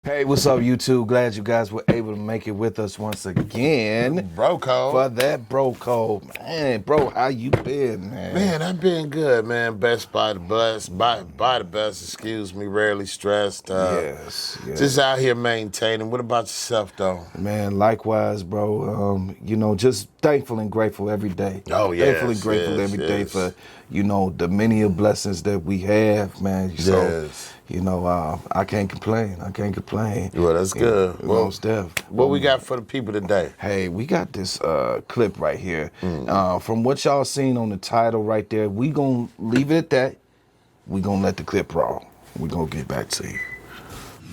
Hey, what's up, YouTube? Glad you guys were able to make it with us once again. Bro code. For that bro code. Man, bro, how you been, man? Man, I've been good, man. Best by the best. By the best, excuse me. Rarely stressed. Yes. Just out here maintaining. What about yourself, though? Man, likewise, bro. Just thankful and grateful every day. Oh, yes. Thankful and grateful every day for, the many blessings that we have, man. So, I can't complain. Well, that's good. Most definitely. What we got for the people today? Hey, we got this clip right here. From what y'all seen on the title right there, we gonna leave it at that. We gonna let the clip roll. We gonna get back to you.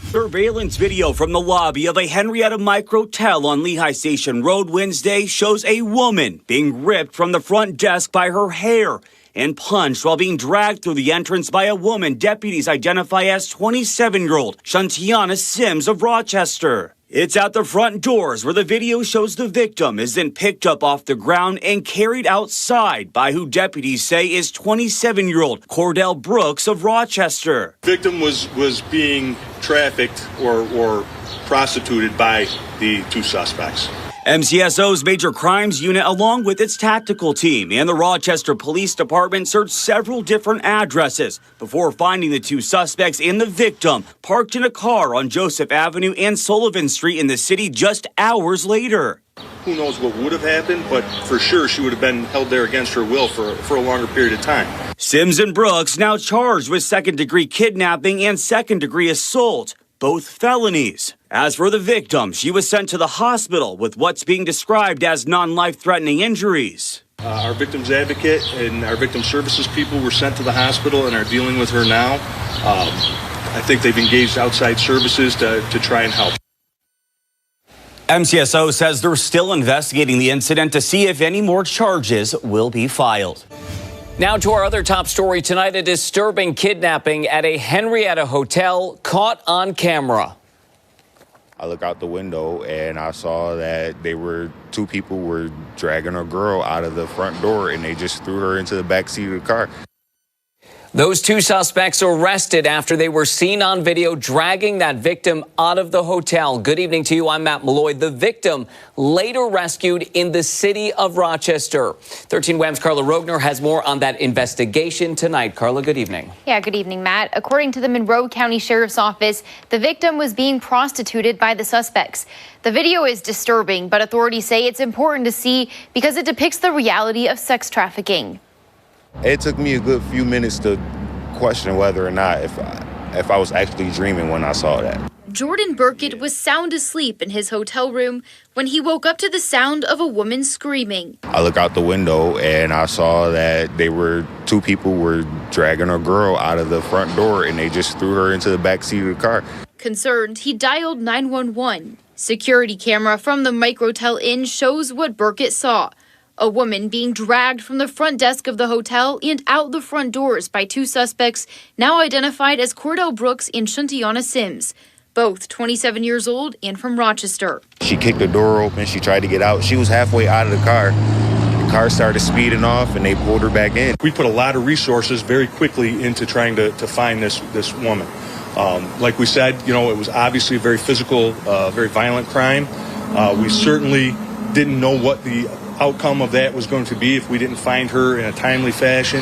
Surveillance video from the lobby of a Henrietta Microtel on Lehigh Station Road Wednesday shows a woman being ripped from the front desk by her hair and punched while being dragged through the entrance by a woman deputies identify as 27-year-old Shantiana Sims of Rochester. It's at the front doors where the video shows the victim is then picked up off the ground and carried outside by who deputies say is 27-year-old Cordell Brooks of Rochester. Victim was being trafficked or prostituted by the two suspects. MCSO's Major Crimes Unit, along with its tactical team and the Rochester Police Department, searched several different addresses before finding the two suspects and the victim parked in a car on Joseph Avenue and Sullivan Street in the city just hours later. Who knows what would have happened, but for sure she would have been held there against her will for a longer period of time. Sims and Brooks now charged with second-degree kidnapping and second-degree assault, both felonies. As for the victim, she was sent to the hospital with what's being described as non-life-threatening injuries. Our victim's advocate and our victim services people were sent to the hospital and are dealing with her now. I think they've engaged outside services to try and help. MCSO says they're still investigating the incident to see if any more charges will be filed. Now to our other top story tonight, a disturbing kidnapping at a Henrietta hotel caught on camera. I look out the window and I saw that two people were dragging a girl out of the front door and they just threw her into the back seat of the car. Those two suspects arrested after they were seen on video dragging that victim out of the hotel. Good evening to you. I'm Matt Malloy. The victim later rescued in the city of Rochester. 13 Wham's Carla Rogner has more on that investigation tonight. Carla, good evening. Yeah, good evening, Matt. According to the Monroe County Sheriff's Office, the victim was being prostituted by the suspects. The video is disturbing, but authorities say it's important to see because it depicts the reality of sex trafficking. It took me a good few minutes to question whether or not if I was actually dreaming when I saw that. Jordan Burkett was sound asleep in his hotel room when he woke up to the sound of a woman screaming. I look out the window and I saw that two people were dragging a girl out of the front door and they just threw her into the back seat of the car. Concerned, he dialed 911. Security camera from the Microtel Inn shows what Burkett saw. A woman being dragged from the front desk of the hotel and out the front doors by two suspects now identified as Cordell Brooks and Shantiana Sims, both 27 years old and from Rochester. She kicked the door open. She tried to get out. She was halfway out of the car. The car started speeding off and they pulled her back in. We put a lot of resources very quickly into trying to find this woman. Like we said, it was obviously a very physical, very violent crime. We certainly didn't know what the outcome of that was going to be if we didn't find her in a timely fashion.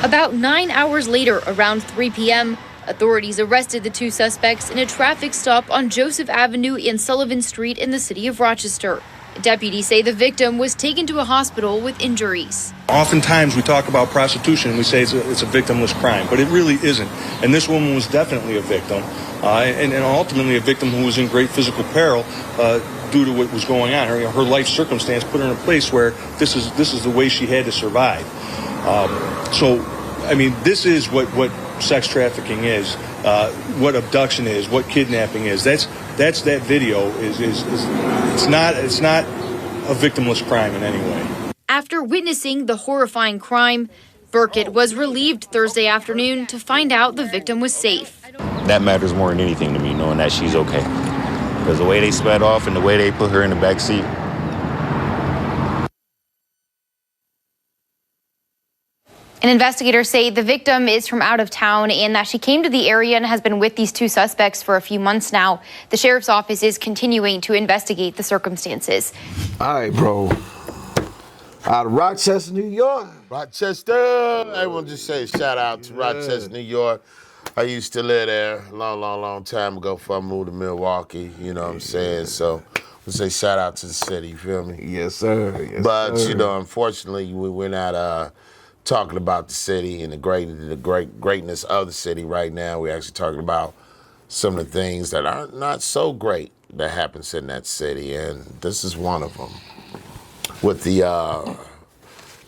About 9 hours later, around 3 p.m., authorities arrested the two suspects in a traffic stop on Joseph Avenue and Sullivan Street in the city of Rochester. Deputies say the victim was taken to a hospital with injuries. Oftentimes we talk about prostitution and we say it's a victimless crime, but it really isn't. And this woman was definitely a victim, and ultimately a victim who was in great physical peril due to what was going on. Her life circumstance put her in a place where this is the way she had to survive. This is what sex trafficking is, what abduction is, what kidnapping is. That's that video is it's not a victimless crime in any way. After witnessing the horrifying crime, Burkett was relieved Thursday afternoon to find out the victim was safe. That matters more than anything to me, knowing that she's okay. Because the way they sped off and the way they put her in the back seat. And investigators say the victim is from out of town and that she came to the area and has been with these two suspects for a few months now. The sheriff's office is continuing to investigate the circumstances. All right, bro. Out of Rochester, New York. Rochester. I want to just say shout out to Rochester, New York. I used to live there a long time ago before I moved to Milwaukee. You know what I'm saying? So we'll say shout out to the city. You feel me? Yes, sir. Yes, But sir. you know, unfortunately, we're not talking about the city and the greatness of the city right now. We're actually talking about some of the things that are not so great that happens in that city, and this is one of them. With the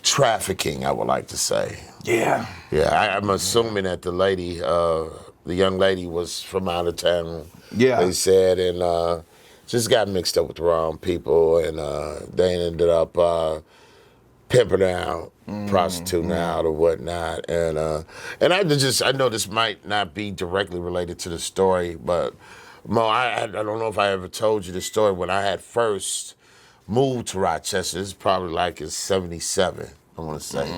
trafficking, I would like to say. Yeah. Yeah, I'm assuming that the lady, the young lady, was from out of town. Yeah. They said, and just got mixed up with the wrong people, and they ended up pimping her out, prostituting her out, or whatnot. And I know this might not be directly related to the story, but Mo, I don't know if I ever told you the story when I had first moved to Rochester. It's probably like in 77, I want to say.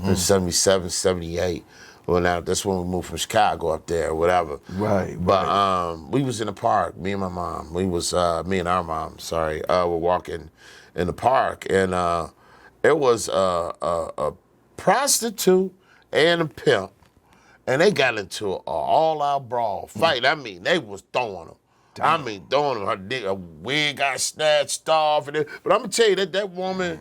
In 77, 78. Well, now that's when we moved from Chicago up there or whatever. Right. But we was in the park, me and my mom. We was, me and our mom, sorry, were walking in the park. And it was a prostitute and a pimp. And they got into an all-out brawl fight. I mean, they was throwing them. I mean, throwing them. Her wig got snatched off. But I'm going to tell you, that woman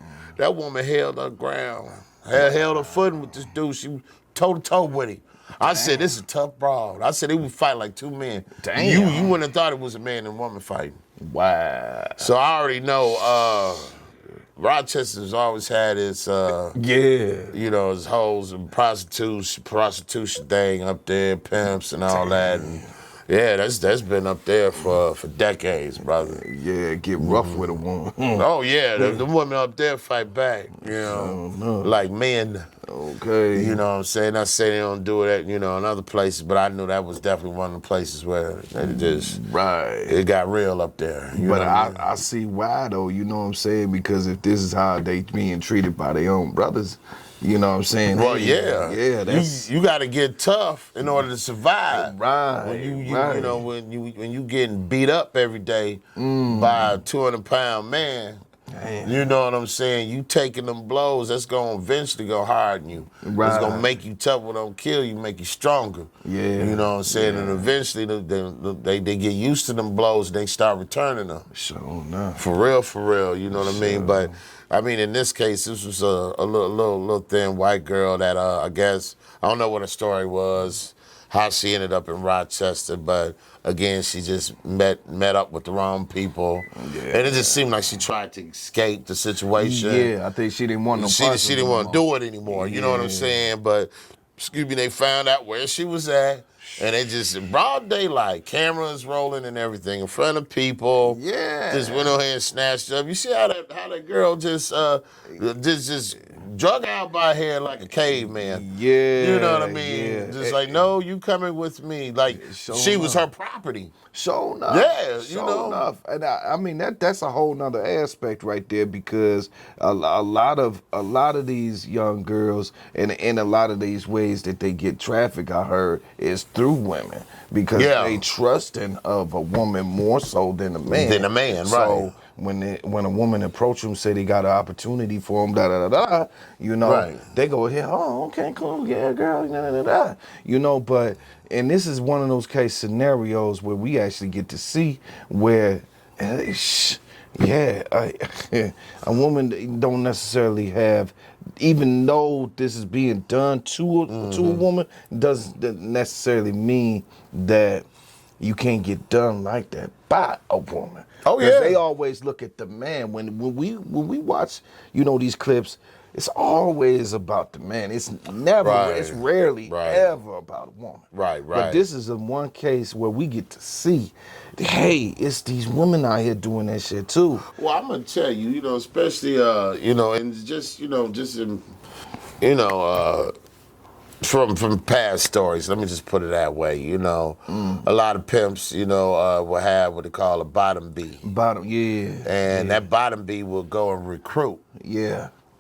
held her ground. Held her footing with this dude. She was toe-to-toe with him. I said, this is a tough brawl. I said, they would fight like two men. Damn. You wouldn't have thought it was a man and woman fighting. Wow. So I already know Rochester's always had its, you know, his hoes and prostitution thing up there, pimps and all that. And yeah, that's been up there for decades, brother. Yeah, get rough with a woman. Oh yeah, the women up there fight back, you know, like men. Okay. You know what I'm saying? Not saying they don't do it at, you know, in other places, but I knew that was definitely one of the places where it just, it got real up there. You But know what I mean? I see why though, you know what I'm saying? Because if this is how they being treated by their own brothers, you know what I'm saying? Well, Hey, yeah, that's you got to get tough in order to survive. right. When you right. know when you getting beat up every day by a 200-pound man, Damn. you know what I'm saying? You taking them blows, that's gonna eventually go harden you. Right. It's gonna make you tough. It don't kill you, make you stronger. Yeah. You know what I'm saying? And eventually they get used to them blows. They start returning them. Sure enough. For real, you know what I mean? But I mean, in this case, this was a little thin white girl that I guess, I don't know what her story was, how she ended up in Rochester, but again, she just met up with the wrong people. Yeah. And it just seemed like she tried to escape the situation. Yeah, I think she didn't want no She didn't want to do it anymore, you know what I'm saying? But, excuse me, they found out where she was at. And they just, in broad daylight, cameras rolling and everything in front of people. Yeah. Just went on here and snatched up. You see how that girl just drug out by her head like a caveman. Yeah. You know what I mean? Yeah. Just like, no, you coming with me. Like, she was her proproperty. Sure enough. Yeah, you sure know. enough. And I mean that's a whole nother aspect right there, because a lot of these young girls and in a lot of these ways that they get trafficked, I heard, is through women, because they trusting of a woman more so than a man. Than a man, so right. When a woman approach them, say they got an opportunity for them, you know, they go here, oh, okay, cool, yeah, girl, you know, but, and this is one of those case scenarios where we actually get to see where, a woman don't necessarily have, even though this is being done to a woman, doesn't necessarily mean that you can't get done like that by a woman. Oh yeah. They always look at the man. When we watch, you know, these clips, it's always about the man. It's never, it's rarely ever about a woman. Right. But this is the one case where we get to see, hey, it's these women out here doing that shit too. Well, I'm gonna tell you, you know, especially you know, and just in, you know, from past stories, let me just put it that way, you know. A lot of pimps, you know, will have what they call a bottom B. Bottom, yeah. And that bottom B will go and recruit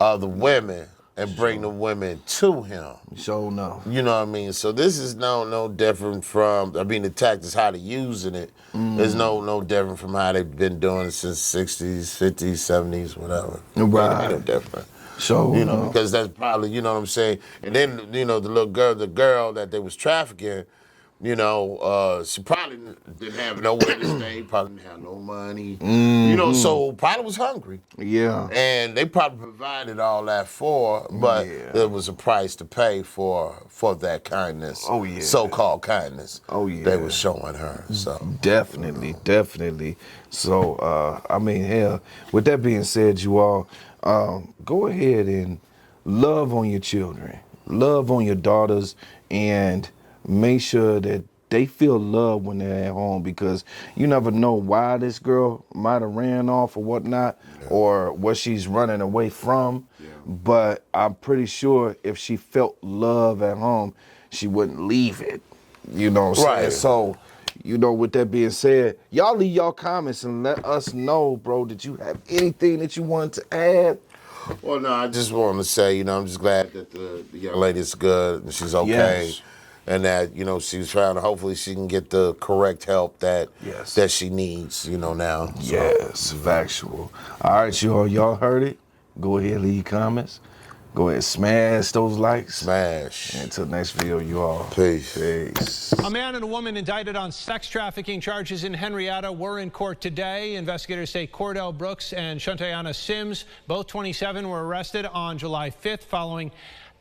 other women and bring the women to him. So no. You know what I mean? So this is no different from, I mean, the tactics, how they're using it is no different from how they've been doing it since 60s, 50s, 70s, whatever. Right. No different. So, you know, because that's probably, you know what I'm saying? And then, you know, the girl that they was trafficking, you know, she probably didn't have nowhere to stay, probably didn't have no money, you know, so probably was hungry. Yeah. And they probably provided all that for her, but there was a price to pay for that kindness. Oh, yeah. So-called kindness. Oh, yeah. They was showing her, so. Definitely. So, I mean, hell, with that being said, you all, go ahead and love on your children, love on your daughters, and make sure that they feel love when they're at home, because you never know why this girl might have ran off or whatnot, or what she's running away from. But I'm pretty sure if she felt love at home, she wouldn't leave it. You know what I'm saying? So, you know, with that being said, y'all leave y'all comments and let us know, bro, did you have anything that you wanted to add? Well, no, I just wanted to say, you know, I'm just glad that the young lady's good and she's okay. Yes. And that, you know, she's trying to, hopefully she can get the correct help that she needs, you know, now. So. Yes, factual. All right, y'all heard it. Go ahead, leave your comments. Go ahead, smash those likes. Smash. And until next video, you all. Peace. Peace. A man and a woman indicted on sex trafficking charges in Henrietta were in court today. Investigators say Cordell Brooks and Shuntayana Sims, both 27, were arrested on July 5th following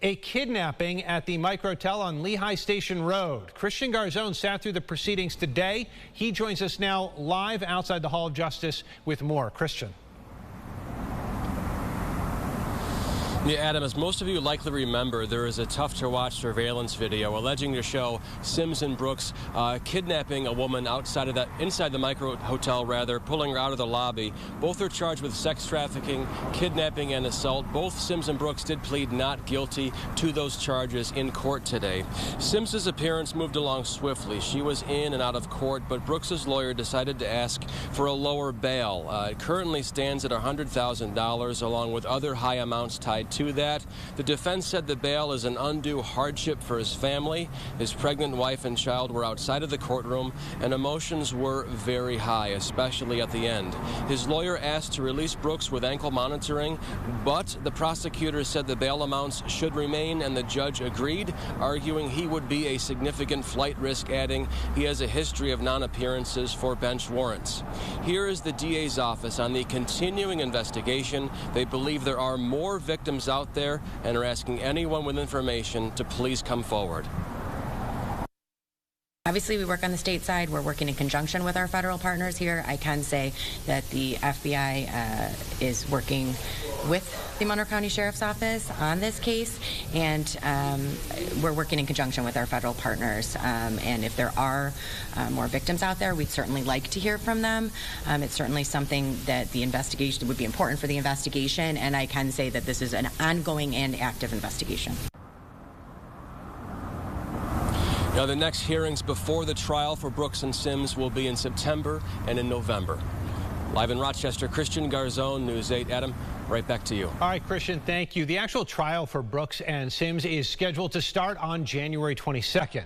a kidnapping at the Microtel on Lehigh Station Road. Christian Garzone sat through the proceedings today. He joins us now live outside the Hall of Justice with more. Christian. Yeah, Adam, as most of you likely remember, there is a tough-to-watch surveillance video alleging to show Sims and Brooks kidnapping a woman inside the Micro Hotel, pulling her out of the lobby. Both are charged with sex trafficking, kidnapping, and assault. Both Sims and Brooks did plead not guilty to those charges in court today. Sims's appearance moved along swiftly. She was in and out of court, but Brooks's lawyer decided to ask for a lower bail. It currently stands at $100,000, along with other high amounts tied to that. The defense said the bail is an undue hardship for his family. His pregnant wife and child were outside of the courtroom, and emotions were very high, especially at the end. His lawyer asked to release Brooks with ankle monitoring, but the prosecutor said the bail amounts should remain, and the judge agreed, arguing he would be a significant flight risk, adding he has a history of non-appearances for bench warrants. Here is the DA's office on the continuing investigation. They believe there are more victims out there and are asking anyone with information to please come forward. Obviously, we work on the state side. We're working in conjunction with our federal partners here. I can say that the FBI is working with the Monroe County Sheriff's Office on this case, and we're working in conjunction with our federal partners. And if there are more victims out there, we'd certainly like to hear from them. It's certainly something that the investigation would be important for the investigation, and I can say that this is an ongoing and active investigation. Now, the next hearings before the trial for Brooks and Sims will be in September and in November. Live in Rochester, Christian Garzone, News 8. Adam, right back to you. All right, Christian, thank you. The actual trial for Brooks and Sims is scheduled to start on January 22nd.